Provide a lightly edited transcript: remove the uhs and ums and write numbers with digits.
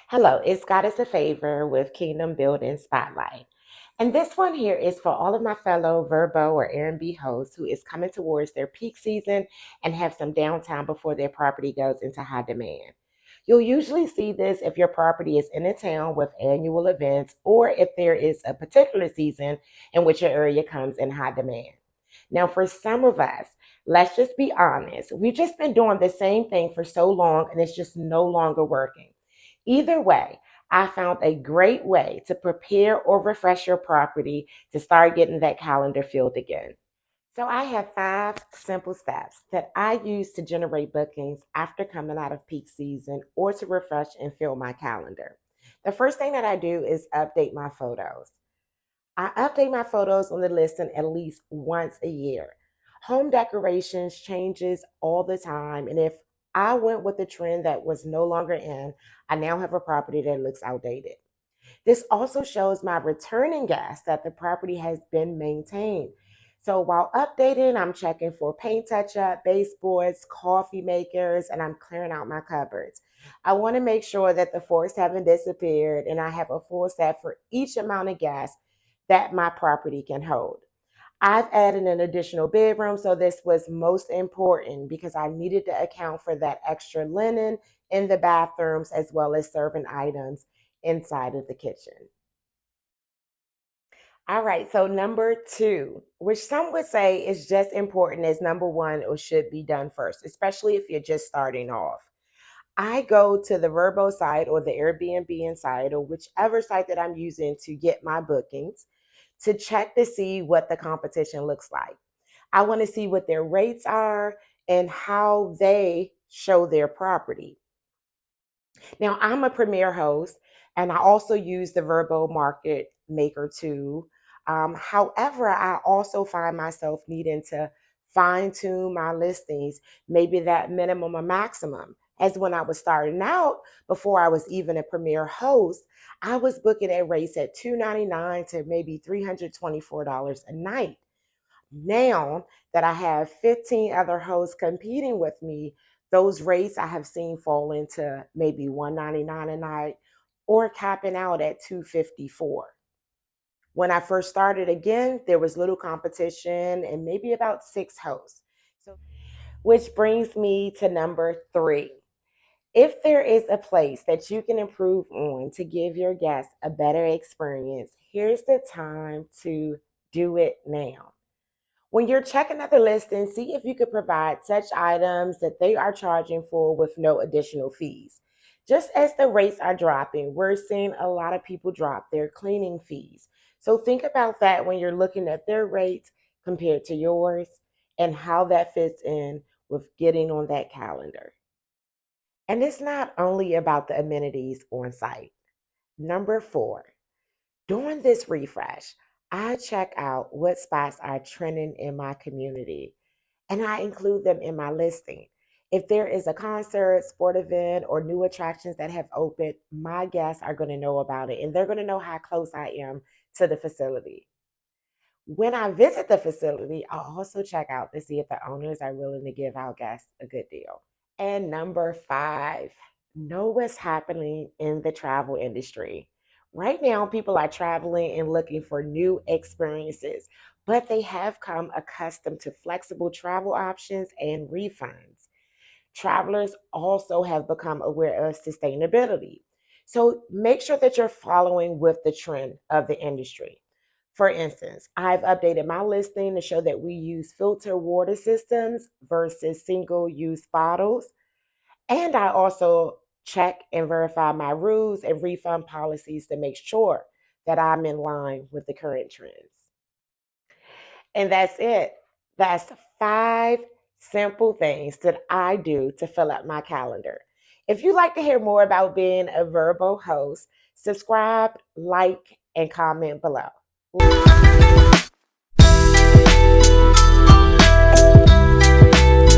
Hello, it's Goddess of Favor with Kingdom Building Spotlight. And this one here is for all of my fellow Virgo or Airbnb hosts who is coming towards their peak season and have some downtime before their property goes into high demand. You'll usually see this if your property is in a town with annual events or if there is a particular season in which your area comes in high demand. Now, for some of us, let's just be honest, we've just been doing the same thing for so long and it's just no longer working. Either way, I found a great way to prepare or refresh your property to start getting that calendar filled again. So, I have 5 simple steps that I use to generate bookings after coming out of peak season or to refresh and fill my calendar. The first thing that I do is update my photos. I update my photos on the listing at least once a year. Home decorations changes all the time, and if I went with a trend that was no longer in, I now have a property that looks outdated. This also shows my returning guests that the property has been maintained. So while updating, I'm checking for paint touch up, baseboards, coffee makers, and I'm clearing out my cupboards. I want to make sure that the forks haven't disappeared and I have a full set for each amount of guests that my property can hold. I've added an additional bedroom, so this was most important because I needed to account for that extra linen in the bathrooms as well as serving items inside of the kitchen. All right, so number two, which some would say is just important as number one or should be done first, especially if you're just starting off. I go to the Verbo site or the Airbnb site or whichever site that I'm using to get my bookings to check to see what the competition looks like. I want to see what their rates are and how they show their property. Now, I'm a premier host and I also use the Verbo Market Maker too. However, I also find myself needing to fine tune my listings, maybe that minimum or maximum. As when I was starting out, before I was even a premier host, I was booking at rates at $299 to maybe $324 a night. Now that I have 15 other hosts competing with me, those rates I have seen fall into maybe $199 a night or capping out at $254. When I first started again, there was little competition and maybe about 6 hosts. So, which brings me to number three. If there is a place that you can improve on to give your guests a better experience, here's the time to do it now. When you're checking out the listing, see if you could provide such items that they are charging for with no additional fees. Just as the rates are dropping, we're seeing a lot of people drop their cleaning fees. So think about that when you're looking at their rates compared to yours and how that fits in with getting on that calendar. And it's not only about the amenities on site. Number four, during this refresh, I check out what spots are trending in my community and I include them in my listing. If there is a concert, sport event, or new attractions that have opened, my guests are going to know about it and they're going to know how close I am to the facility. When I visit the facility, I'll also check out to see if the owners are willing to give our guests a good deal. And number five, know what's happening in the travel industry. Right now, people are traveling and looking for new experiences, but they have come accustomed to flexible travel options and refunds. Travelers also have become aware of sustainability. So make sure that you're following with the trend of the industry. For instance, I've updated my listing to show that we use filter water systems versus single use bottles. And I also check and verify my rules and refund policies to make sure that I'm in line with the current trends. And that's it. That's 5 simple things that I do to fill up my calendar. If you'd like to hear more about being a verbal host, subscribe, like, and comment below.